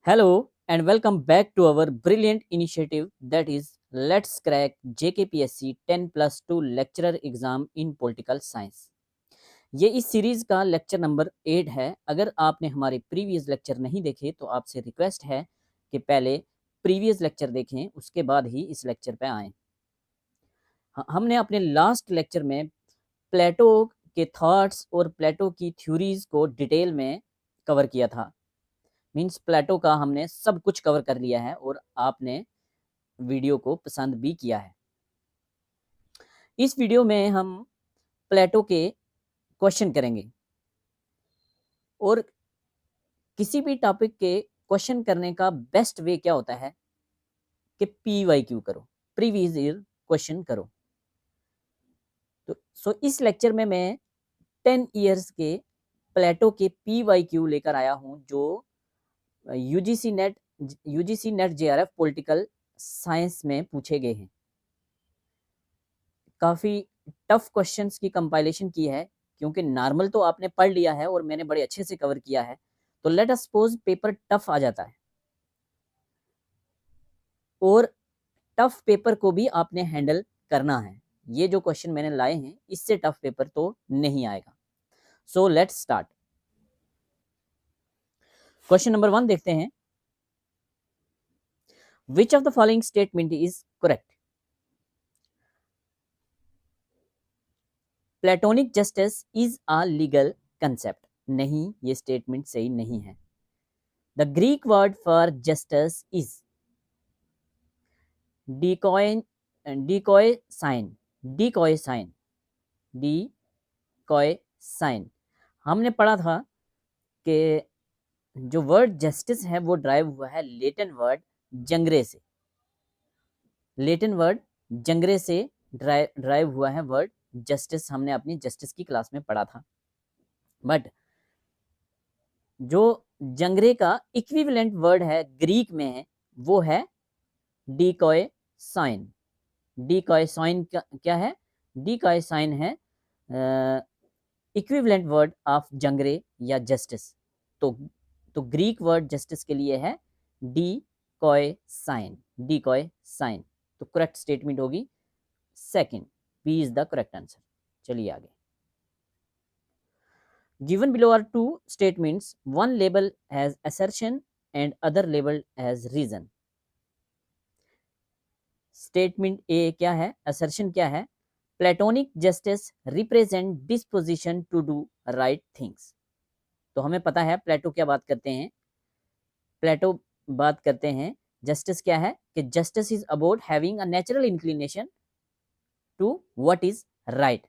Hello and welcome back to our brilliant initiative that is Let's Crack JKPSC 10+2 Lecturer Exam in Political Science। ये इस series का lecture number 8 है। अगर आपने हमारे प्रीवियस लेक्चर नहीं देखे तो आपसे रिक्वेस्ट है कि पहले प्रीवियस लेक्चर देखें, उसके बाद ही इस लेक्चर पे आएँ। हमने अपने लास्ट लेक्चर में प्लेटो के थॉट्स और प्लेटो की थ्योरीज को डिटेल में कवर किया था। मीन्स प्लेटो का हमने सब कुछ कवर कर लिया है और आपने वीडियो को पसंद भी किया है। इस वीडियो में हम प्लेटो के क्वेश्चन करेंगे और किसी भी टॉपिक के क्वेश्चन करने का बेस्ट वे क्या होता है कि PYQ करो, प्रीवियस ईयर क्वेश्चन करो। तो इस लेक्चर में मैं 10 इयर्स के प्लेटो के PYQ लेकर आया हूं जो UGC net JRF political science में पूछे गए हैं। काफ़ी टफ क्वेश्चंस की कंपाइलेशन की है क्योंकि नॉर्मल तो आपने पढ़ लिया है और मैंने बड़े अच्छे से कवर किया है। तो let us suppose paper tough आ जाता है और टफ पेपर को भी आपने हैंडल करना है। ये जो क्वेश्चन मैंने लाए हैं इससे टफ पेपर तो नहीं आएगा। So let's start. Question number 1 देखते हैं। Which of the following statement is correct? Platonic justice is a legal concept. नहीं, ये स्टेटमेंट सही नहीं है। The Greek word for justice is dikaiosyne. Dikaiosyne हमने पढ़ा था कि जो वर्ड जस्टिस है वो ड्राइव हुआ है लेटिन वर्ड जंगरे से। लेटिन वर्ड जंगरे से ड्राइव हुआ है वर्ड जस्टिस। हमने अपनी जस्टिस की क्लास में पढ़ा था। बट जो जंगरे का इक्विवेलेंट वर्ड है ग्रीक में है वो है डिकॉय साइन। डिकॉय साइन क्या है? डिकॉय साइन है इक्विवेलेंट वर्ड ऑफ जंगरे या जस्टिस। तो ग्रीक वर्ड जस्टिस के लिए है डिकॉय साइन। डिकॉय साइन तो करेक्ट स्टेटमेंट होगी second, B is the correct answer. चलिए आगे। Given below are two statements, one labeled as assertion and other labeled as reason. Statement A क्या है? Assertion क्या है? Platonic justice represent disposition to do right things. तो हमें पता है प्लेटो क्या बात करते हैं। प्लेटो बात करते हैं जस्टिस क्या है कि justice is about having a natural inclination to what is right,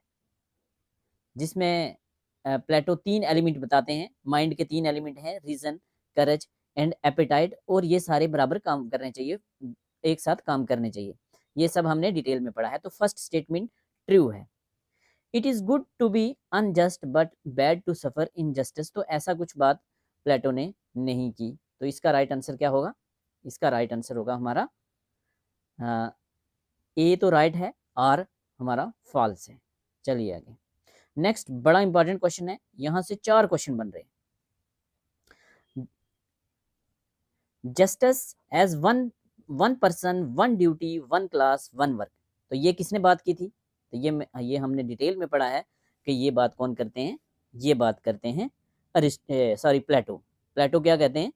जिसमें प्लेटो 3 एलिमेंट बताते हैं। माइंड के 3 एलिमेंट हैं, रीजन, करेज एंड एपेटाइट, और ये सारे बराबर काम करने चाहिए, एक साथ काम करने चाहिए। ये सब हमने डिटेल में पढ़ा है। तो फर्स्ट स्टेटमेंट ट्रू है। It is good to be unjust but bad to suffer injustice. तो ऐसा कुछ बात प्लेटो ने नहीं की। तो इसका राइट आंसर क्या होगा? इसका राइट आंसर होगा हमारा ए तो राइट है, आर हमारा फॉल्स है। चलिए आगे। नेक्स्ट बड़ा इंपॉर्टेंट क्वेश्चन है, यहां से 4 क्वेश्चन बन रहे हैं। Justice as one person, one duty, one class, one work. तो ये किसने बात की थी? तो ये हमने डिटेल में पढ़ा है कि ये बात कौन करते हैं। ये बात करते हैं प्लेटो। प्लेटो क्या कहते हैं?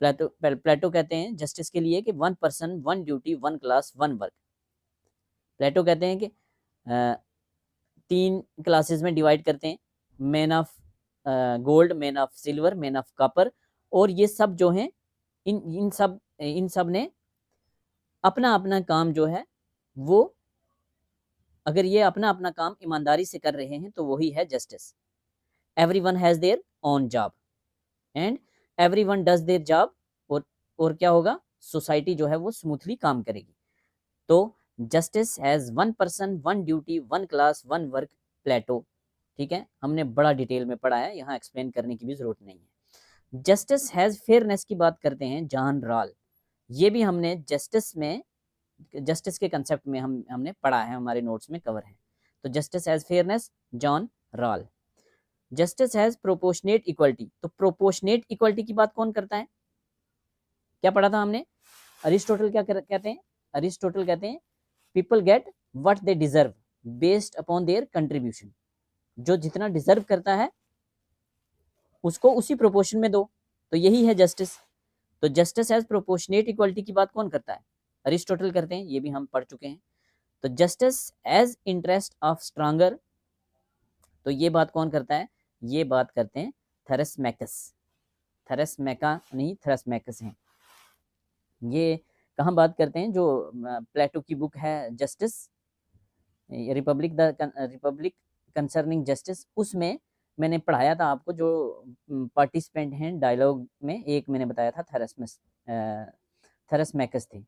प्लेटो कहते हैं जस्टिस के लिए कि one person, one duty, one class, one work. Plato कहते हैं कि 3 क्लासेस में डिवाइड करते हैं, man of gold, man of silver, man of copper. और ये सब जो हैं इन सब ने अपना अपना काम जो है वो, अगर ये अपना अपना काम ईमानदारी से कर रहे हैं तो वही है justice. Everyone has their own job and everyone does their job. और क्या होगा? सोसाइटी जो है वो स्मूथली काम करेगी। तो justice has one person, one duty, one class, one work, Plato. ठीक है, हमने बड़ा डिटेल में पढ़ा है, यहाँ एक्सप्लेन करने की भी जरूरत नहीं है। जस्टिस हैज फेयरनेस की बात करते हैं जॉन रॉल। ये भी हमने जस्टिस के कंसेप्ट में हमने पढ़ा है, हमारे नोट्स में कवर है। तो justice has fairness, John Rawl. Justice has proportionate equality. तो प्रोपोर्शनेट इक्वलिटी की बात कौन करता है? क्या पढ़ा था हमने? अरिस्टोटल क्या कहते हैं? अरिस्टोटल कहते हैं people get what they deserve based upon their contribution. जो जितना डिजर्व करता है उसको उसी प्रोपोर्शन में दो, तो यही है जस्टिस। तो जस्टिस एज प्रोपोर्शनेट इक्वालिटी की बात कौन करता है? अरिस्टोटल करते हैं, ये भी हम पढ़ चुके हैं। तो justice as interest of stronger, तो ये बात कौन करता है? ये बात करते हैं थेरेसमैकस। थेरेसमैका नहीं, थेरेसमैकस हैं। ये कहाँ बात करते हैं? जो प्लेटो की बुक है जस्टिस, रिपब्लिक कंसर्निंग जस्टिस, उसमें मैंने पढ़ाया था आपको। जो पार्टिसिपेंट हैं डायलॉग में, एक मैंने बताया था थेरेसमैकस थे।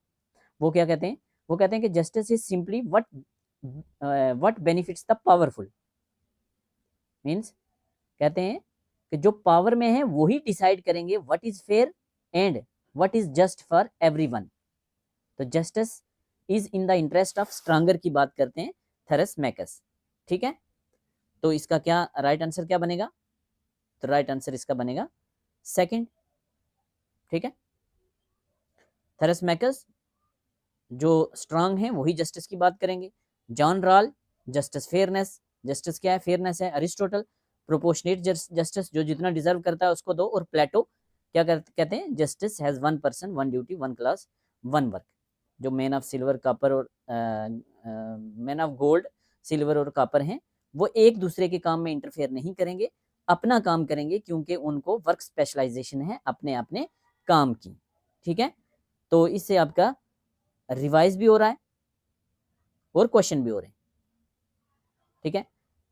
वो क्या कहते हैं? वो कहते हैं कि justice is simply what benefits the powerful. Means कहते हैं कि जो पावर में है वही डिसाइड करेंगे what is fair and what is just for everyone. तो justice is in the interest of stronger की बात करते हैं थेरेसमैकस। ठीक है, तो इसका क्या राइट आंसर क्या बनेगा? तो राइट आंसर इसका बनेगा सेकंड। ठीक है, थेरेसमैकस जो स्ट्रांग है वही जस्टिस की बात करेंगे। John Rawl justice fairness, justice क्या है? फेयरनेस है। अरिस्टोटल प्रोपोर्शनेट जस्टिस, जो जितना डिजर्व करता है उसको दो। और प्लेटो क्या कहते हैं? Justice has one person one duty one class one work. जो मैन ऑफ सिल्वर कॉपर और मैन ऑफ गोल्ड सिल्वर और कॉपर हैं, वो एक दूसरे के काम में इंटरफेयर नहीं करेंगे, अपना काम करेंगे, क्योंकि उनको वर्क स्पेशलाइजेशन है अपने अपने काम की। ठीक है, तो इससे आपका रिवाइज भी हो रहा है और क्वेश्चन भी हो रहे हैं। ठीक है,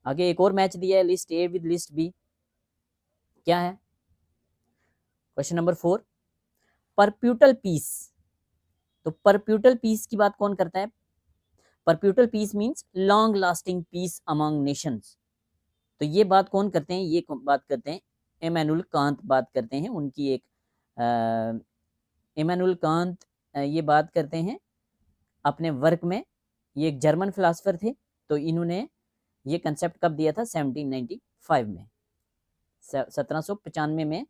आगे एक और मैच दिया है, list A with list B. क्या है? Question number 4, perpetual peace. तो परप्यूटल पीस की बात कौन करता है? Perpetual peace means long lasting peace among nations. तो ये बात कौन करते हैं? ये बात करते हैं इमैनुअल कांत बात करते हैं। उनकी एक इमैनुअल कांत ये बात करते हैं अपने वर्क में। ये एक जर्मन फिलासफर थे। तो इन्होंने ये कंसेप्ट कब दिया था? 1795 में, 1795 में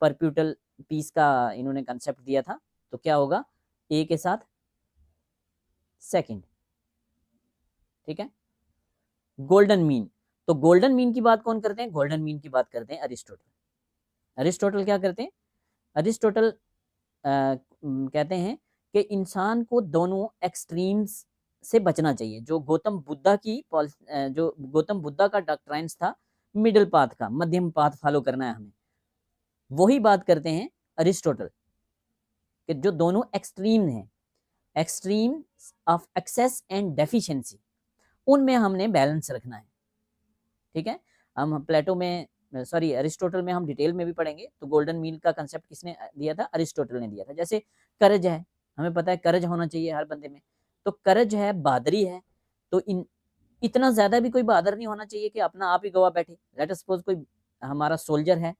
परप्यूटल पीस का इन्होंने कंसेप्ट दिया था। तो क्या होगा? ए के साथ सेकंड। ठीक है, गोल्डन मीन। तो गोल्डन मीन की बात कौन करते हैं? गोल्डन मीन की बात करते हैं अरिस्टोटल। अरिस्टोटल क्या करते हैं? अरिस्टोटल कहते हैं कि इंसान को दोनों एक्सट्रीम्स से बचना चाहिए। जो गौतम बुद्धा का डॉक्ट्राइन्स था, मिडिल पाथ का, मध्यम पाथ फॉलो करना है हमें, वही बात करते हैं अरिस्टोटल कि जो दोनों एक्सट्रीम हैं, extreme of excess and deficiency, उनमें हमने बैलेंस रखना है। ठीक है, हम प्लेटो में सॉरी अरिस्टोटल में हम डिटेल में भी पढ़ेंगे। तो गोल्डन मीन का कंसेप्ट किसने दिया था? अरिस्टोटल ने दिया था। जैसे करज है, हमें पता है करज होना चाहिए हर बंदे में। तो करज है, बहादुरी है। तो इतना ज्यादा भी कोई बहादुर नहीं होना चाहिए कि अपना आप ही गवा बैठे। लेट अस सपोज कोई हमारा सोल्जर है,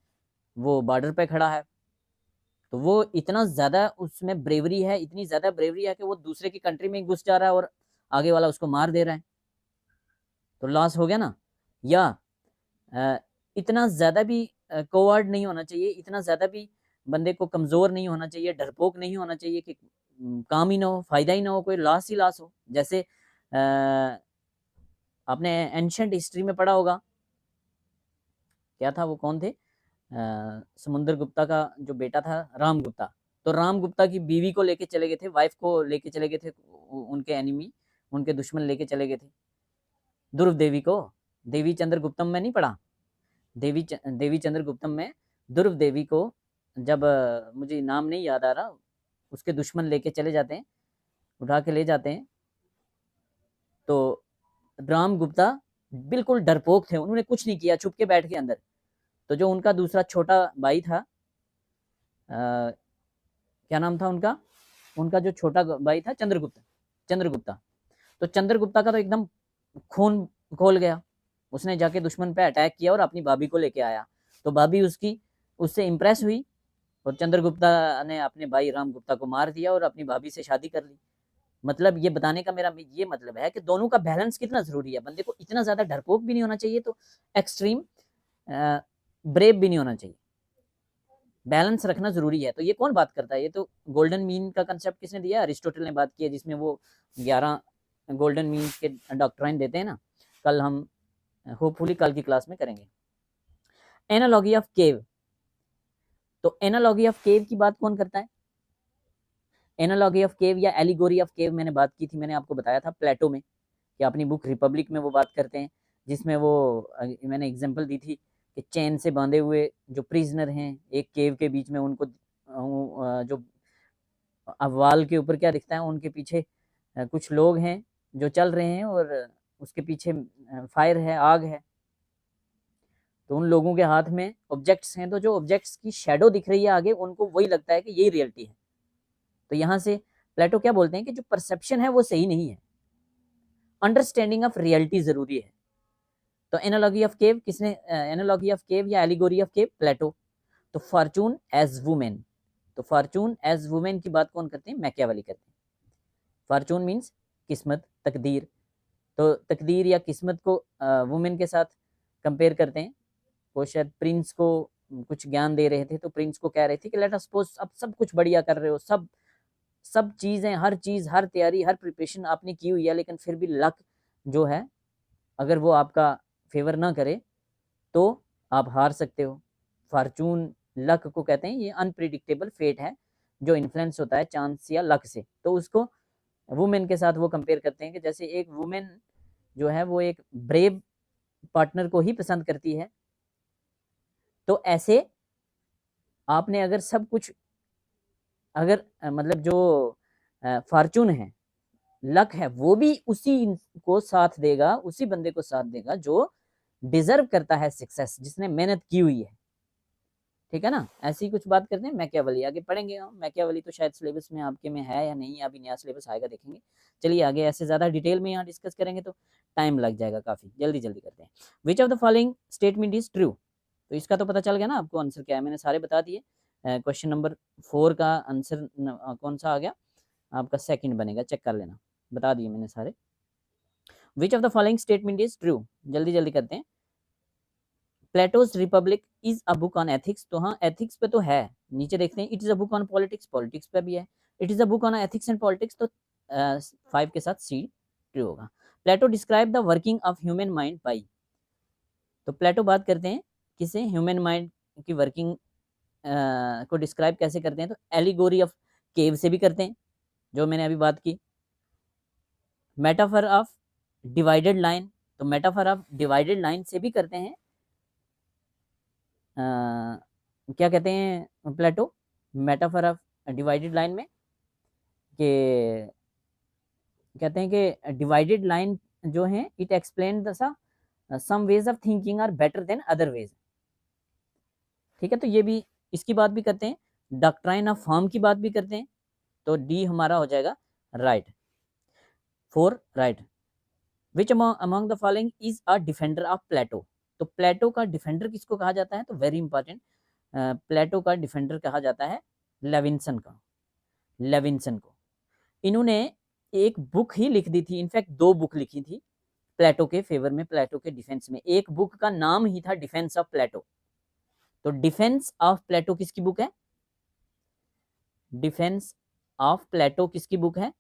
वो बॉर्डर पे खड़ा है, तो वो इतना ज्यादा उसमें ब्रेवरी है, इतनी ज्यादा ब्रेवरी है कि वो दूसरे की कंट्री में घुस जा रहा है और आगे वाला उसको मार दे रहा है, तो लॉस हो गया ना। या इतना ज्यादा भी कोवर्ड नहीं होना चाहिए, इतना ज्यादा भी बंदे को कमजोर नहीं होना चाहिए, डरपोक नहीं होना चाहिए कि काम ही ना हो, फायदा ही ना हो, कोई लॉस ही लॉस हो। जैसे आपने एंशिएंट हिस्ट्री में पढ़ा होगा, क्या था वो, कौन थे? समुद्र गुप्ता का जो बेटा था राम गुप्ता। तो राम गुप्ता की बीवी को लेके चले गए थे, वाइफ को लेके चले गए थे उनके एनिमी, उनके दुश्मन लेके चले गए थे ध्रुव देवी को। देवी चंद्र गुप्तम में नहीं पढ़ा? देवी चंद्र गुप्तम में ध्रुव देवी को जब मुझे नाम नहीं याद आ रहा, उसके दुश्मन लेके चले जाते हैं, उठा के ले जाते हैं। तो राम गुप्ता बिल्कुल डरपोक थे, उन्होंने कुछ नहीं किया, छुप के बैठ के अंदर। तो जो उनका दूसरा छोटा भाई था, क्या नाम था उनका? उनका जो छोटा भाई था चंद्रगुप्ता। तो चंद्रगुप्ता का तो एकदम खून खोल गया, उसने जाके दुश्मन पे अटैक किया और अपनी भाभी को लेके आया। तो भाभी उसकी उससे इम्प्रेस हुई और चंद्रगुप्ता ने अपने भाई राम गुप्ता को मार दिया और अपनी भाभी से शादी कर ली। मतलब ये बताने का मेरा ये मतलब है कि दोनों का बैलेंस कितना जरूरी है। बंदे को इतना ज्यादा डरपोक भी नहीं होना चाहिए, तो एक्सट्रीम ब्रेव भी नहीं होना चाहिए। बैलेंस रखना जरूरी है। तो ये कौन बात करता है? ये तो गोल्डन मीन का कंसेप्ट किसने दिया? अरिस्टोटल ने बात की है, जिसमें वो 11 गोल्डन मीन के डॉक्ट्राइन देते हैं ना। कल हम होपफुली कल की क्लास में करेंगे। एनालॉगी ऑफ केव, तो एनालॉगी ऑफ केव की बात कौन करता है? एनालॉगी ऑफ केव या एलिगोरी ऑफ केव मैंने बात की थी, मैंने आपको बताया था प्लेटो में, कि अपनी बुक रिपब्लिक में वो बात करते हैं, जिसमें वो मैंने एग्जांपल दी थी कि चैन से बांधे हुए जो प्रिजनर हैं एक केव के बीच में, उनको जो वाल के ऊपर क्या दिखता है, उनके पीछे कुछ लोग हैं जो चल रहे हैं और उसके पीछे फायर है, आग है। तो उन लोगों के हाथ में ऑब्जेक्ट्स हैं, तो जो ऑब्जेक्ट्स की शेडो दिख रही है आगे, उनको वही लगता है कि यही रियलिटी है। तो यहाँ से प्लेटो क्या बोलते हैं कि जो परसेप्शन है वो सही नहीं है, अंडरस्टैंडिंग ऑफ रियलिटी जरूरी है। तो एनालॉगी ऑफ केव किसने, एनालॉगी ऑफ केव या एलिगोरी ऑफ केव? प्लेटो। तो फॉर्चून एज वुमेन, तो फॉर्चून एज वुमेन की बात कौन करते हैं? मैकियावेली करते हैं। फॉर्चून मीन्स किस्मत, तकदीर। तो तकदीर या किस्मत को वुमेन के साथ कंपेयर करते हैं। वो शायद प्रिंस को कुछ ज्ञान दे रहे थे, तो प्रिंस को कह रहे थे कि लेट अस सपोज अब सब कुछ बढ़िया कर रहे हो, सब सब चीज़ें, हर चीज़, हर तैयारी, हर प्रिपरेशन आपने की हुई है, लेकिन फिर भी लक जो है अगर वो आपका फेवर ना करे तो आप हार सकते हो। फॉर्चून लक को कहते हैं, ये अनप्रिडिक्टेबल फेट है जो इन्फ्लुएंस होता है चांस या लक से। तो उसको वुमेन के साथ वो कंपेयर करते हैं कि जैसे एक वुमेन जो है वो एक ब्रेव पार्टनर को ही पसंद करती है, तो ऐसे आपने अगर सब कुछ, अगर मतलब जो फॉर्चून है, लक है, वो भी उसी को साथ देगा, उसी बंदे को साथ देगा जो डिजर्व करता है सक्सेस, जिसने मेहनत की हुई है। ठीक है ना? ऐसी कुछ बात करते हैं। मैकियावेली आगे पढ़ेंगे हम। मैकियावेली तो शायद सिलेबस में आपके में है या नहीं, अभी नया सिलेबस आएगा, देखेंगे। चलिए आगे, ऐसे ज़्यादा डिटेल में यहाँ डिस्कस करेंगे तो टाइम लग जाएगा काफ़ी, जल्दी जल्दी करते हैं। Which of the following statement is true? तो इसका तो पता चल गया ना आपको आंसर क्या है, मैंने सारे बता दिए। क्वेश्चन नंबर 4 का आंसर कौन सा आ गया आपका? सेकंड बनेगा, चेक कर लेना, बता दिए मैंने सारे। Which of the following statement is true? जल्दी जल्दी करते हैं। Plato's republic is a book on ethics, तो हाँ एथिक्स पे तो है। नीचे देखते हैं, it is a book on politics, politics पे भी है। It is a book on ethics and politics, तो 5 के साथ सी ट्रू होगा। Plato describe the working of human mind by, तो प्लेटो बात करते हैं किसे? ह्यूमन माइंड की वर्किंग को डिस्क्राइब कैसे करते हैं? तो एलिगोरी ऑफ केव से भी करते हैं, जो मैंने अभी बात की। मेटाफर ऑफ डिवाइडेड लाइन, तो मेटाफर ऑफ डिवाइडेड लाइन से भी करते हैं। क्या कहते हैं Plato metaphor of divided line में? कि कहते हैं कि डिवाइडेड लाइन जो है, it explain the some ways of thinking are better than other ways. ठीक है, तो ये भी, इसकी बात भी करते हैं। डॉक्ट्राइन ऑफ फॉर्म की बात भी करते हैं। तो डी हमारा हो जाएगा right, 4 right. Which among the following is a defender of Plato? तो प्लेटो का डिफेंडर किसको कहा जाता है? तो वेरी इंपॉर्टेंट, प्लेटो का डिफेंडर कहा जाता है लेविन्सन का, लेविन्सन को। इन्होंने एक बुक ही लिख दी थी, इनफैक्ट 2 बुक लिखी थी प्लेटो के फेवर में, प्लेटो के डिफेंस में। एक बुक का नाम ही था डिफेंस ऑफ प्लेटो। तो डिफेंस ऑफ प्लेटो किसकी बुक है? डिफेंस ऑफ प्लेटो किसकी बुक है?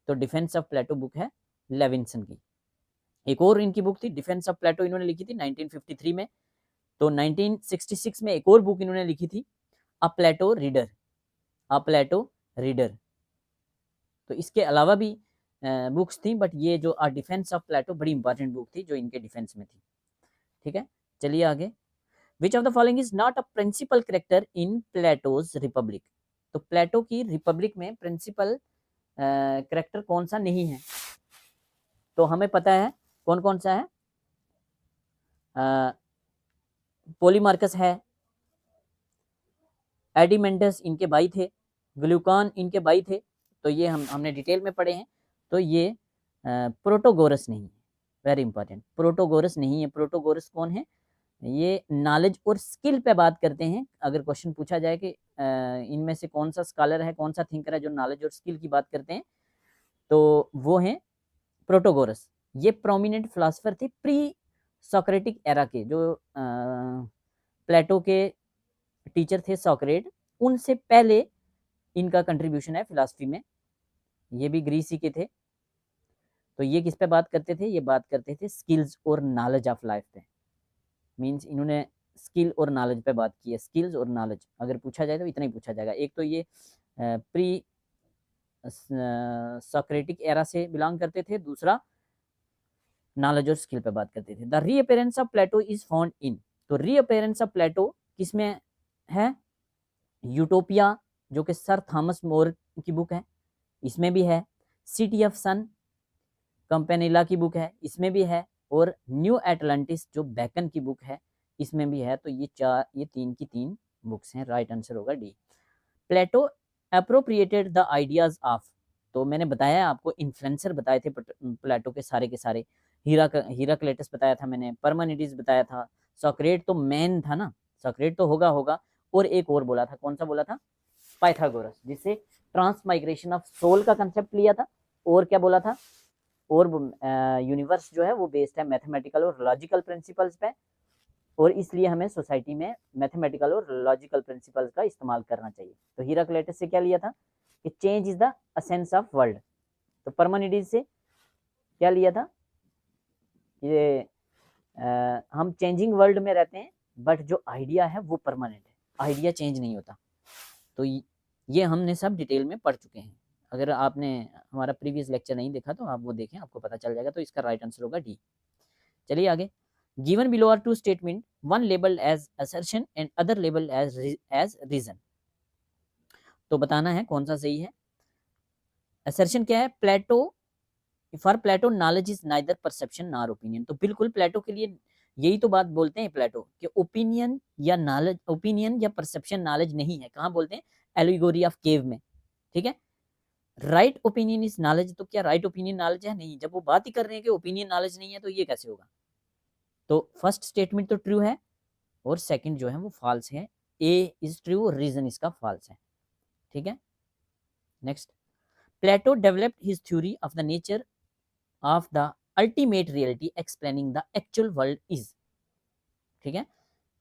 तो डिफेंस ऑफ प्लेटो बुक है लेविन्सन की। एक और इनकी बुक थी डिफेंस ऑफ प्लेटो, इन्होंने लिखी थी 1953 में। तो 1966 में एक और बुक इन्होंने लिखी थी, अ प्लेटो रीडर, अ प्लेटो रीडर। तो इसके अलावा भी बुक्स थी, बट ये जो अ डिफेंस ऑफ प्लेटो बड़ी इंपॉर्टेंट बुक थी जो इनके डिफेंस में थी। ठीक है, चलिए आगे। Which of the following is not a principal character in Plato's Republic? तो प्लेटो की रिपब्लिक में प्रिंसिपल कैरेक्टर कौन सा नहीं है? तो हमें पता है कौन कौन सा है। पोलीमार्कस है, एडिमेंडस इनके भाई थे, ग्लूकान इनके भाई थे। तो ये हमने डिटेल में पढ़े हैं। तो ये प्रोटोगोरस नहीं है, वेरी इंपॉर्टेंट, प्रोटोगोरस नहीं है। प्रोटोगोरस कौन है? ये नॉलेज और स्किल पे बात करते हैं। अगर क्वेश्चन पूछा जाए कि इनमें से कौन सा स्कॉलर है, कौन सा थिंकर है जो नॉलेज और स्किल की बात करते हैं, तो वो हैं प्रोटोगोरस। ये प्रोमिनेंट फिलोसफर थे प्री सोक्रेटिक एरा के, जो प्लेटो के टीचर थे सॉक्रेट, उनसे पहले इनका कंट्रीब्यूशन है फिलॉसफी में, ये भी ग्रीस ही के थे। तो ये किस पे बात करते थे, ये बात करते थे स्किल्स और नॉलेज ऑफ लाइफ पे, मींस इन्होंने स्किल और नॉलेज पे बात की है। स्किल्स और नॉलेज अगर पूछा जाए तो इतना ही पूछा जाएगा। एक तो ये प्री सॉक्रेटिक एरा से बिलोंग करते थे, दूसरा नॉलेज और स्किल पे बात करते थे। The reappearance of Plato is found in, तो रीअपेरेंस ऑफ प्लेटो किसमें है, यूटोपिया जो कि सर थॉमस मोर की बुक है, इसमें भी है। सिटी ऑफ सन कंपेनिला की बुक है, इसमें भी है। और न्यू एटलांटिस जो बैकन की बुक है, इसमें भी है। तो ये तीन की तीन बुक्स हैं। राइट आंसर होगा D. Plato appropriated the ideas of, तो मैंने बताया आपको, इन्फ्लुएंसर बताए थे प्लेटो के सारे हीराक्लेटस बताया था मैंने, परमानिडीज बताया था, सॉक्रेट तो मैन था ना, सॉक्रेट तो होगा। और एक और बोला था, कौन सा बोला था, पाइथागोरस, जिससे ट्रांसमाइग्रेशन ऑफ सोल का कंसेप्ट लिया था। और क्या बोला था, और यूनिवर्स जो है वो बेस्ड है मैथमेटिकल और लॉजिकल प्रिंसिपल्स पे, और इसलिए हमें सोसाइटी में मैथमेटिकल और लॉजिकल प्रिंसिपल्स का इस्तेमाल करना चाहिए। तो हीराक्लेटस से क्या लिया था कि change is the essence of world. तो परमानिडीज से क्या लिया था, ये हम चेंजिंग वर्ल्ड में रहते हैं, बट जो आइडिया है वो परमानेंट है, आइडिया चेंज नहीं होता। तो ये हमने सब डिटेल में पढ़ चुके हैं। अगर आपने हमारा प्रीवियस लेक्चर नहीं देखा तो आप वो देखें, आपको पता चल जाएगा। तो इसका राइट आंसर होगा डी। चलिए आगे। Given below are two statement, one labelled as assertion and other labelled as reason. तो बताना है कौन सा सही है। असर्शन क्या है, Plato, for Plato knowledge is neither perception nor opinion. तो बिल्कुल प्लेटो के लिए यही तो बात बोलते हैं प्लेटो कि ओपिनियन या नॉलेज, ओपिनियन या परसेप्शन नॉलेज नहीं है। कहाँ बोलते हैं, एलिगोरी ऑफ केव में, ठीक है। राइट ओपिनियन इज नॉलेज, तो क्या राइट ओपिनियन नॉलेज है, नहीं। जब वो बात ही कर रहे हैं कि ओपिनियन नॉलेज नहीं है, तो ये कैसे होगा। तो फर्स्ट स्टेटमेंट तो ट्रू है, और सेकंड जो है वो फॉल्स है। ए इज ट्रू, रीजन इसका फॉल्स है, ठीक है। Next, Plato developed his theory of the nature of the ultimate reality explaining the actual world is, ठीक है।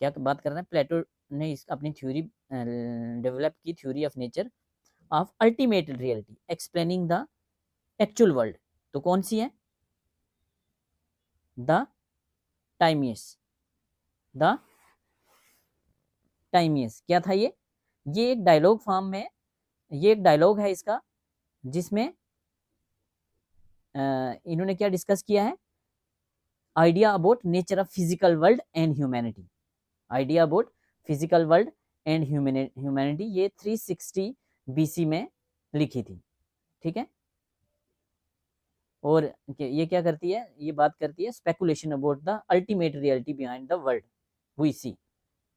क्या बात कर रहे हैं, प्लेटो ने अपनी थ्योरी डेवलप की, theory of nature of ultimate reality explaining the actual world. तो कौन सी है, द टाइमियस, द टाइमियस। क्या था ये एक डायलॉग फॉर्म में, ये एक डायलॉग है इसका, जिसमें इन्होंने क्या डिस्कस किया है, idea about nature of physical world and humanity, idea about physical world and humanity. ये 360 BC में लिखी थी, ठीक है। और ये क्या करती है, ये बात करती है speculation about the ultimate reality behind the world we see,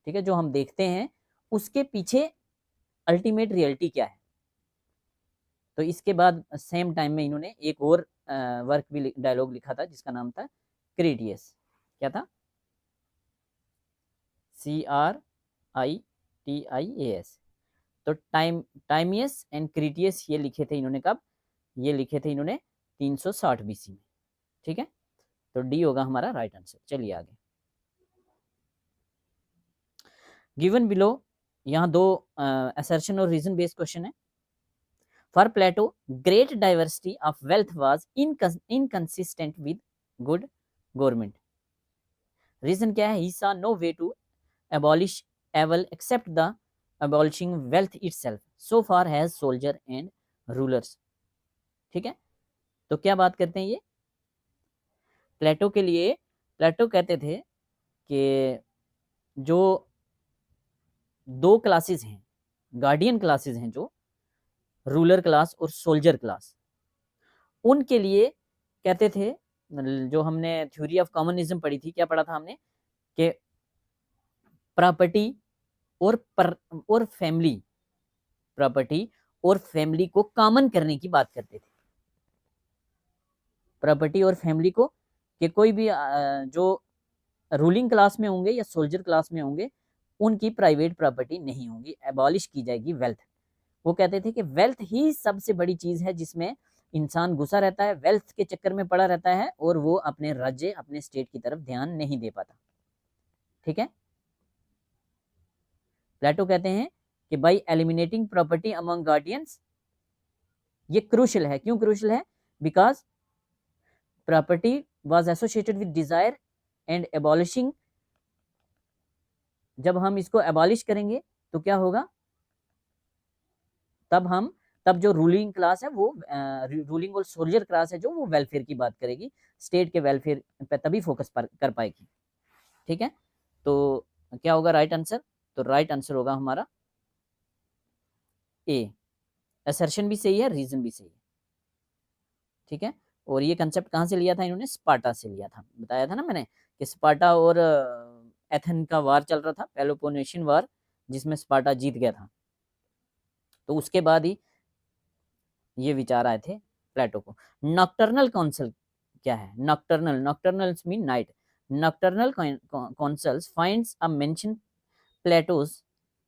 ठीक है। जो हम देखते हैं उसके पीछे अल्टीमेट रियलिटी क्या है। तो इसके बाद सेम टाइम में इन्होंने एक और वर्क भी डायलॉग लिखा था, जिसका नाम था क्रिटियस। क्या था, CRITIAS। तो टाइमियस एंड क्रिटियस ये लिखे थे इन्होंने कब, ये लिखे थे इन्होंने 360 BC में, ठीक है। तो डी होगा हमारा राइट आंसर। चलिए आगे। गिवन बिलो, यहाँ दो असर्शन और रीजन बेस्ड क्वेश्चन है। For Plato great diversity of wealth was inconsistent with good government. Reason क्या है, ही saw no way to abolish evil except the abolishing wealth itself so far as soldier and rulers, ठीक है। तो क्या बात करते हैं ये, प्लेटो के लिए, प्लेटो कहते थे कि जो दो क्लासेस हैं, गार्डियन क्लासेस हैं, जो रूलर क्लास और सोल्जर क्लास, उनके लिए कहते थे, जो हमने थ्योरी ऑफ कम्युनिज्म पढ़ी थी, क्या पढ़ा था हमने कि प्रॉपर्टी और फैमिली, प्रॉपर्टी और फैमिली को कॉमन करने की बात करते थे। प्रॉपर्टी और फैमिली को, कि कोई भी जो रूलिंग क्लास में होंगे या सोल्जर क्लास में होंगे, उनकी प्राइवेट प्रॉपर्टी नहीं होगी, एबॉलिश की जाएगी वेल्थ। वो कहते थे कि वेल्थ ही सबसे बड़ी चीज है जिसमें इंसान घुसा रहता है, वेल्थ के चक्कर में पड़ा रहता है, और वो अपने राज्य, अपने स्टेट की तरफ ध्यान नहीं दे पाता, ठीक है। प्लेटो कहते हैं कि by eliminating property among guardians, ये क्रूशल है। क्यों क्रूशल है? Because property was associated with desire and abolishing, जब हम इसको एबॉलिश करेंगे तो क्या होगा, तब जो रूलिंग क्लास है वो रूलिंग और सोल्जर क्लास है जो वो वेलफेयर की बात करेगी, स्टेट के वेलफेयर पे तभी फोकस कर पाएगी। ठीक है, तो क्या होगा राइट आंसर? तो राइट आंसर होगा हमारा ए। असर्शन भी सही है, रीजन भी सही है। ठीक है, और ये कंसेप्ट कहाँ से लिया था इन्होंने? स्पार्टा से लिया था। बताया था ना मैंने कि स्पार्टा और एथन का वार चल रहा था, पेलोपोनेशियन वार, जिसमें स्पार्टा जीत गया था। तो उसके बाद ही ये विचार आए थे प्लेटो को। नॉक्टर्नल काउंसिल क्या है? Nocturnal, nocturnals mean night. Nocturnal councils finds a mention Plato's,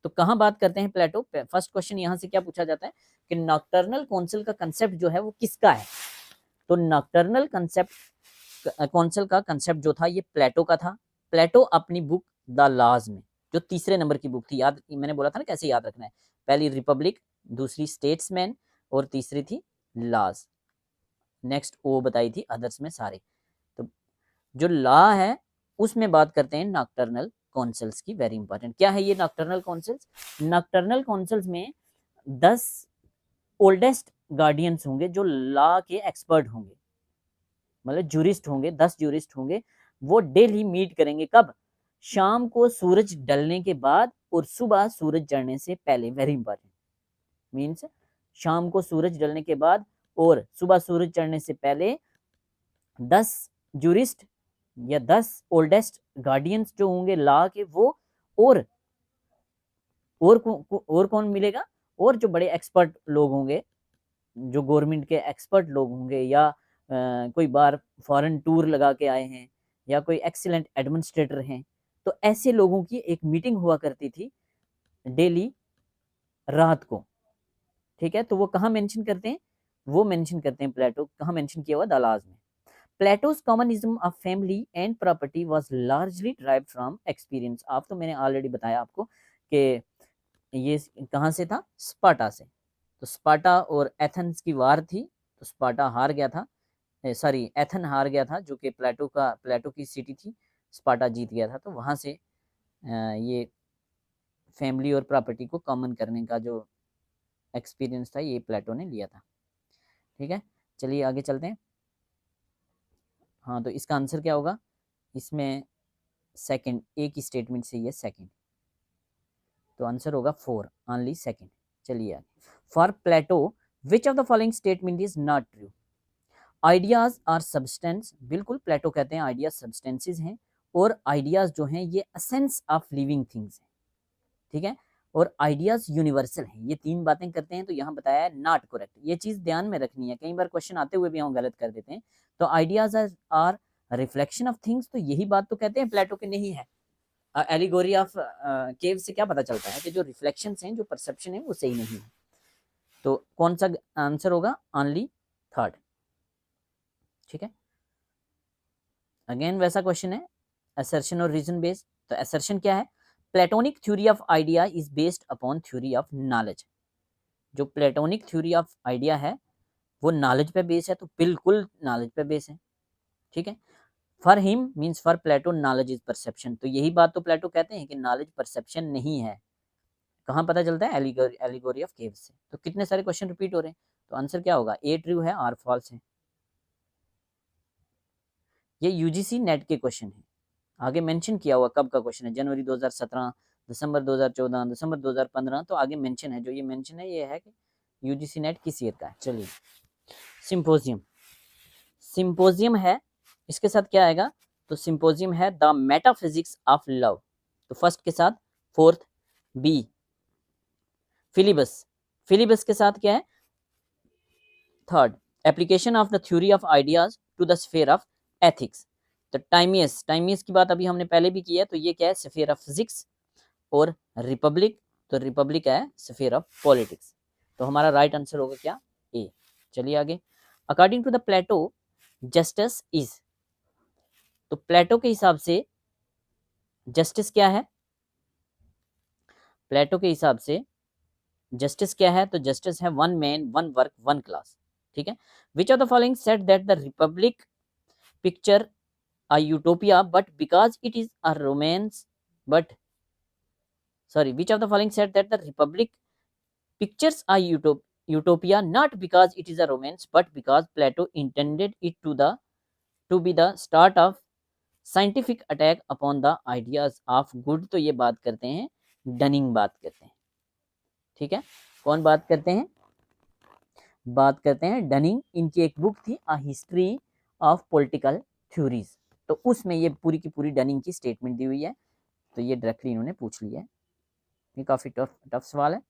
तो कहाँ बात करते हैं प्लेटो? फर्स्ट क्वेश्चन यहाँ से क्या पूछा जाता है कि नॉक्टर्नल काउंसिल का कंसेप्ट जो है वो किसका है? तो नॉक्टर्नल काउंसिल का कंसेप्ट जो था ये प्लेटो का था। प्लेटो अपनी बुक द लॉज में, जो तीसरे नंबर की बुक थी, याद मैंने बोला था ना कैसे याद रखना है, पहली रिपब्लिक, दूसरी स्टेट्समैन और तीसरी थी लॉज, नेक्स्ट ओ बताई थी अदर्स में सारे। तो जो लॉ है उसमें बात करते हैं नॉक्टर्नल काउंसिल्स की। वेरी इंपॉर्टेंट, क्या है ये नॉक्टर्नल काउंसिल्स? नॉक्टर्नल काउंसिल्स में 10 ओल्डेस्ट गार्डियंस होंगे जो लॉ के एक्सपर्ट होंगे, मतलब जूरिस्ट होंगे, 10 जूरिस्ट होंगे। वो डेली मीट करेंगे कब? शाम को सूरज ढलने के बाद और सुबह सूरज चढ़ने से पहले। वेरी इंपॉर्टेंट, मीन्स शाम को सूरज ढलने के बाद और सुबह सूरज चढ़ने से पहले 10 जूरिस्ट या 10 ओल्डेस्ट गार्डियंस जो होंगे लॉ के वो, और कौन मिलेगा? और जो बड़े एक्सपर्ट लोग होंगे, जो गवर्नमेंट के एक्सपर्ट लोग होंगे, या कोई बार फॉरेन टूर लगा के आए हैं, या कोई एक्सीलेंट एडमिनिस्ट्रेटर हैं, तो ऐसे लोगों की एक मीटिंग हुआ करती थी डेली रात को। ठीक है, तो वो कहाँ मेंशन करते हैं? वो मेंशन करते हैं प्लेटो, कहाँ मेंशन किया हुआ? दलाज में। प्लेटो's commonism of family and property was largely derived from experience of, तो मैंने ऑलरेडी बताया आपको कि ये कहाँ से था? स्पार्टा से। तो स्पार्टा और एथेंस की वार थी, तो स्पार्टा हार गया था, सॉरी एथन हार गया था, जो कि प्लेटो की सिटी थी, स्पार्टा जीत गया था। तो वहाँ से ये फैमिली और प्रॉपर्टी को कॉमन करने का जो एक्सपीरियंस था ये प्लेटो ने लिया था। ठीक है, चलिए आगे चलते हैं। हाँ, तो इसका आंसर क्या होगा? इसमें सेकंड, ए की स्टेटमेंट से ये सेकंड, तो आंसर होगा 4 ओनली सेकंड। चलिए आगे। For Plato which of the following statement is not true? Ideas are substance, बिल्कुल प्लेटो कहते हैं आइडियाज सब्सटेंसेस हैं, और आइडियाज जो हैं ये एसेंस ऑफ लिविंग थिंग्स हैं। ठीक है, और आइडियाज यूनिवर्सल हैं। ये तीन बातें करते हैं, तो यहाँ बताया है नॉट करेक्ट। ये चीज ध्यान में रखनी है, कई बार क्वेश्चन आते हुए भी हम गलत कर देते हैं। तो ideas are reflection of things, तो यही बात तो कहते हैं प्लेटो के नहीं है। एलिगोरी ऑफ केव से क्या पता चलता है कि जो रिफ्लेक्शंस हैं, जो परसेप्शन है वो सही नहीं है। तो कौन सा आंसर होगा? Only third. ठीक है, अगेन वैसा क्वेश्चन है, असर्शन और रीजन बेस्ड। तो असर्शन क्या है? Platonic theory of idea is based upon theory of knowledge. जो प्लेटोनिक थ्योरी ऑफ आइडिया है वो नॉलेज पे बेस है, तो बिल्कुल नॉलेज पे बेस है। ठीक है, for him means for Plato knowledge is perception, तो यही बात तो प्लेटो कहते हैं कि नॉलेज परसेप्शन नहीं है। कहाँ पता चलता है? एलिगोरी ऑफ केव्स से। तो कितने सारे क्वेश्चन रिपीट हो रहे हैं, तो आंसर क्या होगा? ए ट्रू है, आर फॉल्स है। ये यूजीसी नेट के क्वेश्चन है, आगे मेंशन किया हुआ कब का क्वेश्चन है, जनवरी 2017, दिसंबर 2014, दिसंबर 2015, तो आगे मेंशन है। जो ये मेंशन है ये है कि यूजीसी नेट किस ईयर का है। चलिए, सिंपोजियम, सिंपोजियम है, इसके साथ क्या आएगा? तो सिंपोजियम है द मेटाफिजिक्स ऑफ लव, तो फर्स्ट के साथ फोर्थ। बी फिलिबस, फिलिबस के साथ क्या है? Third, application of the theory of ideas to the sphere of ethics. तो टाइमियस, टाइमियस की बात अभी हमने पहले भी की है, तो ये क्या है? Sphere of physics. और रिपब्लिक, तो रिपब्लिक है स्फीयर ऑफ पॉलिटिक्स। तो हमारा राइट आंसर होगा क्या? ए। चलिए आगे। According to the Plato justice is, तो प्लेटो के हिसाब से जस्टिस क्या है? प्लेटो के हिसाब से जस्टिस क्या है, तो जस्टिस है one man one work one class, ठीक है। Which of the following said that the Republic picture a utopia but because it is a romance but sorry which of the following said that the republic pictures a utopia not because it is a romance but because Plato intended it to be the start of scientific attack upon the ideas of good। तो ये बात करते हैं Dunning, बात करते हैं, ठीक है। कौन बात करते हैं, बात करते हैं डनिंग। इनकी एक बुक थी a history of political theories, तो उसमें ये पूरी की पूरी डनिंग की स्टेटमेंट दी हुई है, तो ये डायरेक्टली इन्होंने पूछ लिया है। ये काफ़ी टफ सवाल है।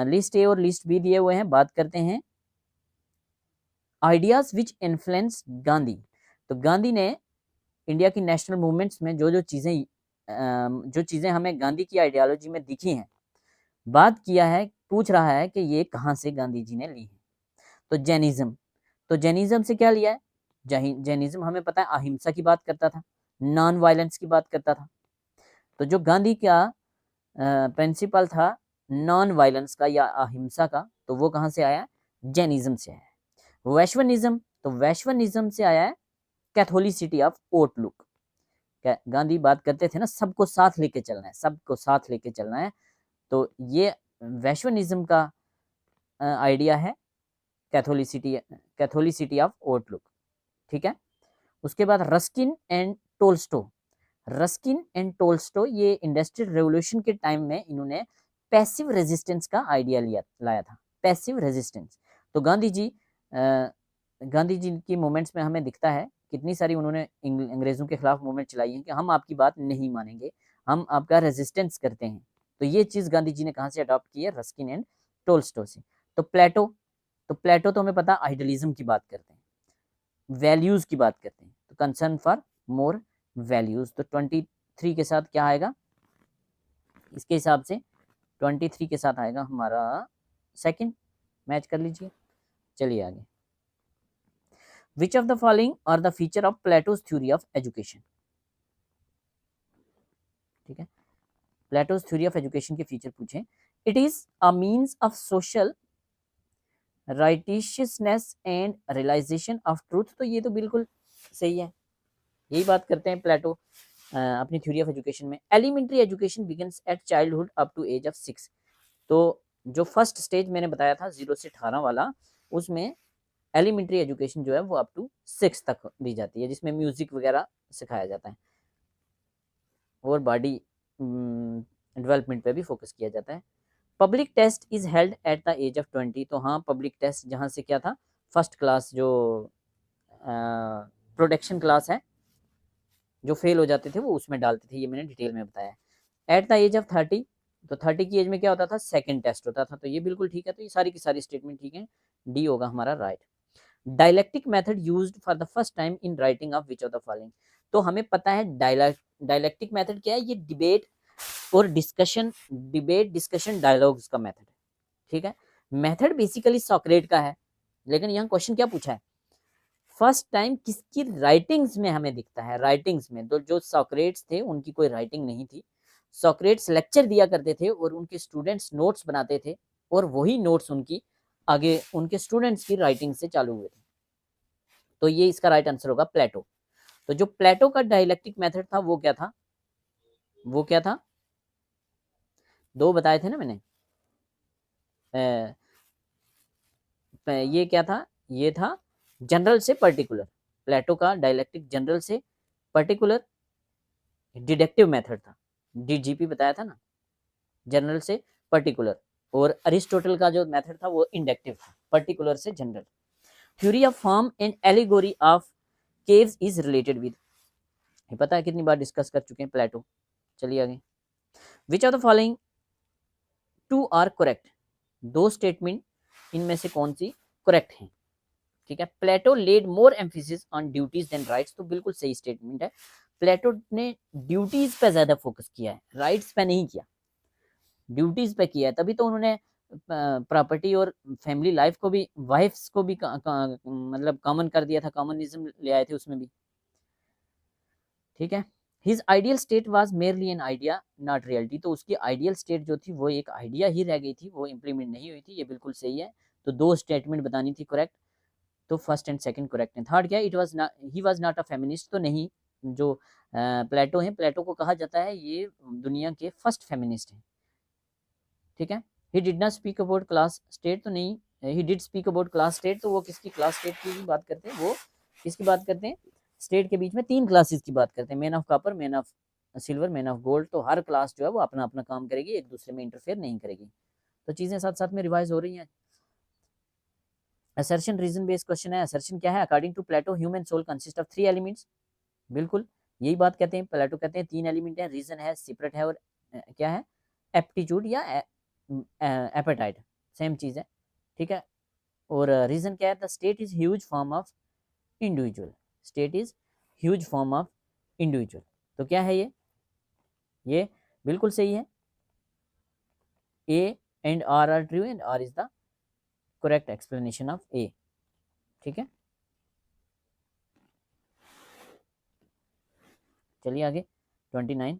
लिस्ट ए और लिस्ट बी दिए हुए हैं। बात करते हैं आइडियाज विच इन्फ्लुएंस गांधी। तो गांधी ने इंडिया की नेशनल मूवमेंट्स में जो चीज़ें हमें गांधी की आइडियोलॉजी में दिखी हैं, बात किया है, पूछ रहा है कि ये कहाँ से गांधी जी ने ली है। तो जैनिज्म, तो जैनिज्म से क्या लिया है, जैनिज्म हमें पता है अहिंसा की बात करता था, नॉन वायलेंस की बात करता था। तो जो गांधी का प्रिंसिपल था नॉन वायलेंस का या अहिंसा का, तो वो कहाँ से आया है, जैनिज्म से आया है। वैश्वनिज्म, तो वैश्वनिज्म से आया है कैथोलिसिटी ऑफ आउटलुक। गांधी बात करते थे ना, सबको साथ लेके चलना है, सबको साथ लेके चलना है, तो ये वैश्वनिज्म का आइडिया है कैथोलिसिटी ऑफ आउटलुक, ठीक है। उसके बाद रस्किन एंड टोल्स्टो, रस्किन एंड टोल्स्टो ये इंडस्ट्रियल रेवोल्यूशन के टाइम में इन्होंने पैसिव रेजिस्टेंस का आइडिया लाया था, पैसिव रेजिस्टेंस। तो गांधी जी की मूवमेंट्स में हमें दिखता है कितनी सारी उन्होंने अंग्रेजों के खिलाफ मूवमेंट चलाई है कि हम आपकी बात नहीं मानेंगे, हम आपका रेजिस्टेंस करते हैं। तो ये चीज़ गांधी जी ने कहाँ से अडॉप्ट की है, रस्किन एंड टोल्स्टो से। तो प्लेटो तो हमें पता आइडियलिज्म की बात करते हैं, वैल्यूज की बात करते हैं, तो कंसर्न फॉर मोर वैल्यूज। तो 23 के साथ क्या आएगा, इसके हिसाब से 23 के साथ आएगा हमारा सेकंड, मैच कर लीजिए। चलिए आगे। Which of the following are the feature of Plato's theory of education, ठीक है। प्लेटोज थ्योरी ऑफ एजुकेशन के फीचर पूछे। It is a means of social righteousness and realization of truth. तो ये तो बिल्कुल सही है, यही बात करते हैं प्लेटो अपनी थ्योरी ऑफ एजुकेशन में। Elementary education begins at childhood up to age of 6। तो जो फर्स्ट स्टेज मैंने बताया था 0 से 18 वाला, उसमें एलिमेंट्री एजुकेशन जो है वो अप टू 6 तक दी जाती है, जिसमें म्यूजिक वगैरह सिखाया जाता है और बॉडी डेवलपमेंट पे भी फोकस किया जाता है। Public test is held at the age of 20। तो हाँ, पब्लिक टेस्ट जहाँ से क्या था, फर्स्ट क्लास जो प्रोडक्शन क्लास है, जो फेल हो जाते थे वो उसमें डालते थे, ये मैंने डिटेल में बताया। एट द एज ऑफ 30, तो 30 की एज में क्या होता था, सेकंड टेस्ट होता था, तो ये बिल्कुल ठीक है। तो ये सारी की सारी स्टेटमेंट ठीक है, डी होगा हमारा right. Dialectic method used for the first time in writing of which of the following. तो हमें पता है डायलेक्टिक मेथड क्या है, ये डिबेट डिस्कशन डायलॉग्स का मेथड है, ठीक है। मेथड बेसिकली सॉक्रेट का है, लेकिन यहाँ क्वेश्चन क्या पूछा है, फर्स्ट टाइम किसकी राइटिंग्स में हमें दिखता है, राइटिंग्स में। तो जो सॉक्रेट्स थे उनकी कोई राइटिंग नहीं थी, सॉक्रेट्स लेक्चर दिया करते थे और उनके स्टूडेंट्स नोट्स बनाते थे, और वही नोट्स उनकी आगे उनके स्टूडेंट्स की राइटिंग से चालू हुए थे। तो ये इसका राइट आंसर होगा प्लेटो। तो जो प्लेटो का डायलेक्टिक मेथड था वो क्या था, वो क्या था, दो बताए थे ना मैंने। ये क्या था, ये था जनरल से पर्टिकुलर। प्लेटो का डायलेक्टिक जनरल से पर्टिकुलर डिडक्टिव मेथड था, डीजीपी बताया था ना, जनरल से पर्टिकुलर। और अरिस्टोटल का जो मेथड था वो इंडक्टिव था, पर्टिकुलर से general. Theory of form and allegory of caves is related with, ये पता है कितनी बार डिस्कस कर चुके हैं प्लेटो। चलिए आगे। Which of the following two are correct, दो स्टेटमेंट इनमें से कौन सी करेक्ट है, ठीक है। Plato laid more emphasis on duties than rights. तो बिल्कुल सही स्टेटमेंट है, प्लेटो ने ड्यूटीज पे ज्यादा फोकस किया है, राइट्स पे नहीं किया, ड्यूटीज पे किया है। तभी तो उन्होंने प्रॉपर्टी और फैमिली लाइफ को भी, वाइफ्स को भी मतलब कॉमन कर दिया था, कॉमनिज्म ले आए थे उसमें भी, ठीक है। His ideal state was merely an idea not reality, तो उसकी आइडियल स्टेट जो थी वो एक आइडिया ही रह गई थी, वो इम्प्लीमेंट नहीं हुई थी। ये बिल्कुल सही है। तो दो स्टेटमेंट बतानी थी करेक्ट, तो फर्स्ट एंड सेकंड करेक्ट है। थर्ड क्या है, it was not, he was not a feminist, तो नहीं, जो प्लेटो है, प्लेटो को कहा जाता है ये दुनिया के फर्स्ट फेमिनिस्ट हैं, ठीक है। He did not speak about class state, तो नहीं, he did speak about class state, तो वो किसकी क्लास स्टेट की बात करते हैं, वो किसकी बात करते हैं, स्टेट के बीच में तीन क्लासेस की बात करते हैं, man of copper, man of silver, man of gold. तो हर क्लास जो है वो अपना अपना काम करेगी, एक दूसरे में इंटरफेयर नहीं करेगी। तो चीजें साथ साथ में रिवाइज हो रही हैं। असर्शन रीजन बेस्ड क्वेश्चन है। असर्शन क्या है, according to Plato human soul consist of 3 elements, बिल्कुल यही बात कहते हैं, प्लेटो कहते हैं 3 एलिमेंट है, रीजन है, सेपरेट है, और क्या है, एप्टीट्यूड या एपेटाइट, सेम चीज है, ठीक है। और रीजन क्या है, the state is huge form of individual, state is huge form of individual. तो क्या है ये बिल्कुल सही है, A and R are true and R is the correct explanation of A, ठीक है। चलिए आगे 29,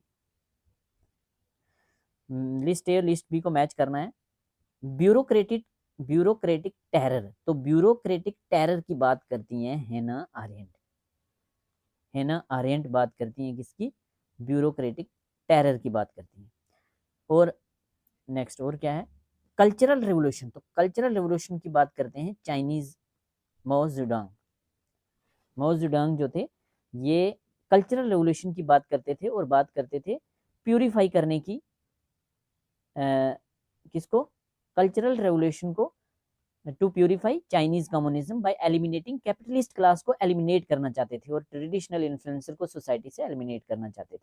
लिस्ट ए लिस्ट बी को मैच करना है। ब्यूरोक्रेटिक ब्यूरोक्रेटिक टेरर, तो ब्यूरोक्रेटिक टेरर की बात करती हैं हैना आरेंट, हैना आरेंट बात करती हैं किसकी, ब्यूरोक्रेटिक टेरर की बात करती हैं। और नेक्स्ट और क्या है, कल्चरल रेवोल्यूशन, तो कल्चरल रेवोल्यूशन की बात करते हैं चाइनीज माओ जेडुंग, माओ जेडुंग जो थे ये कल्चरल रेवोल्यूशन की बात करते थे, और बात करते थे प्यूरिफाई करने की, किसको, कल्चरल रेवोल्यूशन को, to purify Chinese communism by eliminating capitalist class को एलिमिनेट करना चाहते थे, और ट्रेडिशनल इन्फ्लुएंसर को सोसाइटी से एलिमिनेट करना चाहते थे,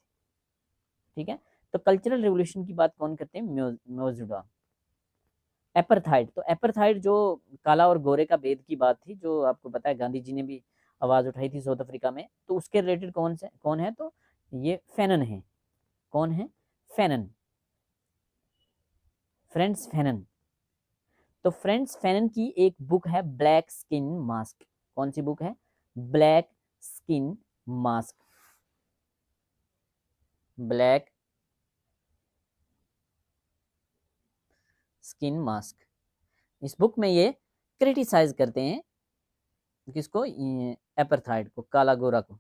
ठीक है। तो कल्चरल रेवोल्यूशन की बात कौन करते हैं, माओ जेडुंग। एपरथाइड, तो एपरथाइड जो काला और गोरे का भेद की बात थी, जो आपको पता है गांधी जी ने भी आवाज उठाई थी साउथ अफ्रीका में, तो उसके रिलेटेड कौन है, तो ये फैनन है, कौन है, फैनन, फ्रेंड्स फैनन। तो फ्रेंड्स फैनन की एक बुक है ब्लैक स्किन मास्क, कौन सी बुक है, black skin mask, black skin mask. इस बुक में ये क्रिटिसाइज करते हैं किसको, एपरथाइड को, काला गोरा को,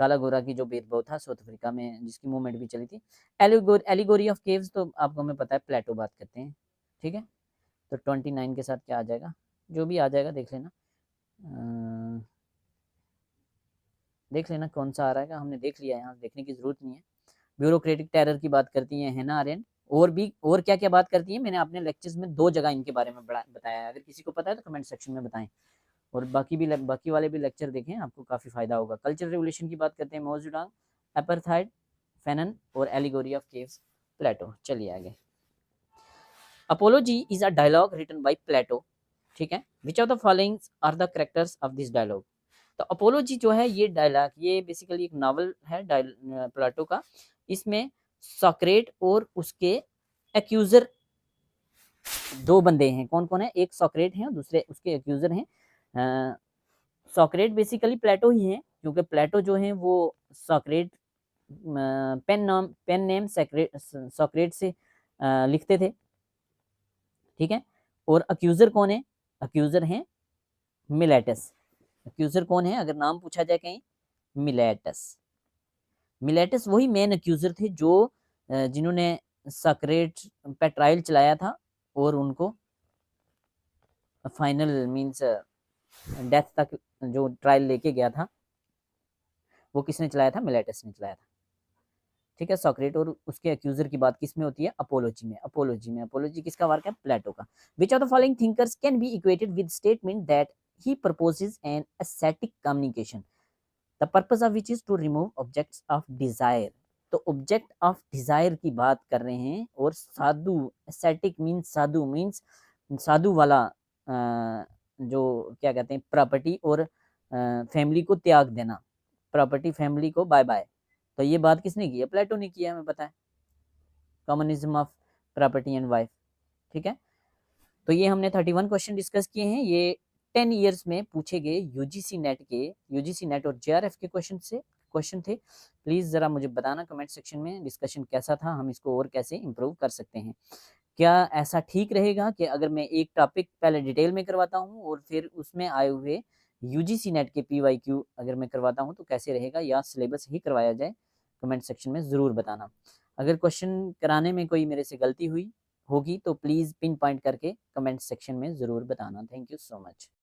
काला गोरा की जो भेदभाव था साउथ अफ्रीका में, जिसकी मूवमेंट भी चली थी। एलिगोरी ऑफ केव्स, तो आपको हमें पता है प्लेटो बात करते हैं, ठीक है। तो 29 के साथ क्या आ जाएगा, जो भी आ जाएगा देख लेना, देख लेना कौन सा आ रहा है, हमने देख लिया है, यहाँ देखने की जरूरत नहीं है। ब्यूरोक्रेटिक टेरर की बात करती है हैना आरेंट, और भी और क्या क्या बात करती है, मैंने अपने लेक्चर्स में 2 जगह इनके बारे में बताया है, अगर किसी को पता है तो कमेंट सेक्शन में बताएं, और बाकी वाले भी लेक्चर देखें, आपको काफ़ी फायदा होगा। कल्चरल रेवोल्यूशन की बात करते हैं माओ जेडुंग, एपरथाइड फैनन, और एलिगोरी ऑफ केव्स प्लेटो। चलिए आगे, apology is a dialogue written by Plato, ठीक है, which of the following are the characters of this dialogue. तो अपोलोजी जो है ये डायलॉग, ये बेसिकली एक नावल है प्लेटो का, इसमें सॉक्रेट और उसके एक्यूजर 2 बंदे हैं, कौन कौन है, एक सॉक्रेट है और दूसरे उसके एक्यूजर हैं। सॉक्रेट बेसिकली प्लेटो ही है, क्योंकि प्लेटो जो है वो सॉक्रेट पेन नेम सॉक्रेट से लिखते थे, ठीक है। और अक्यूजर कौन है, अक्यूजर हैं मिलेटस, अक्यूजर कौन है अगर नाम पूछा जाए कहीं, मिलेटस। मिलेटस वही मेन अक्यूजर थे जो जिन्होंने सॉक्रेट पे ट्रायल चलाया था, और उनको फाइनल मींस डेथ तक जो ट्रायल लेके गया था, वो किसने चलाया था, मिलेटस ने चलाया था, ठीक है। सॉक्रेट और उसके अक्यूजर की बात किस में होती है, अपोलोजी में, अपोलोजी किसका वर्क है, प्लेटो का। Which of the following thinkers can be equated with statement that he proposes an aesthetic communication, the purpose of which is to remove objects of desire. तो ऑब्जेक्ट ऑफ डिजायर की बात कर रहे हैं, और साधु, एस्थेटिक मीन्स साधु, means साधु वाला जो क्या कहते हैं, प्रॉपर्टी और फैमिली को त्याग देना, प्रॉपर्टी फैमिली को बाय बाय। तो ये बात किसने की है, प्लेटो ने किया, हमें पता है, communism of property and wife, ठीक है। तो ये हमने 31 क्वेश्चन डिस्कस किए हैं, ये 10 ईयर्स में पूछे गए यूजीसी नेट और जेआरएफ के क्वेश्चन थे। प्लीज़ ज़रा मुझे बताना कमेंट सेक्शन में डिस्कशन कैसा था, हम इसको और कैसे इम्प्रूव कर सकते हैं। क्या ऐसा ठीक रहेगा कि अगर मैं एक टॉपिक पहले डिटेल में करवाता हूँ और फिर उसमें आए हुए यूजीसी नेट के पीवाईक्यू अगर मैं करवाता हूँ तो कैसे रहेगा, या सिलेबस ही करवाया जाए? कमेंट सेक्शन में ज़रूर बताना। अगर क्वेश्चन कराने में कोई मेरे से गलती हुई होगी तो प्लीज़ पिन पॉइंट करके कमेंट सेक्शन में ज़रूर बताना। Thank you so much.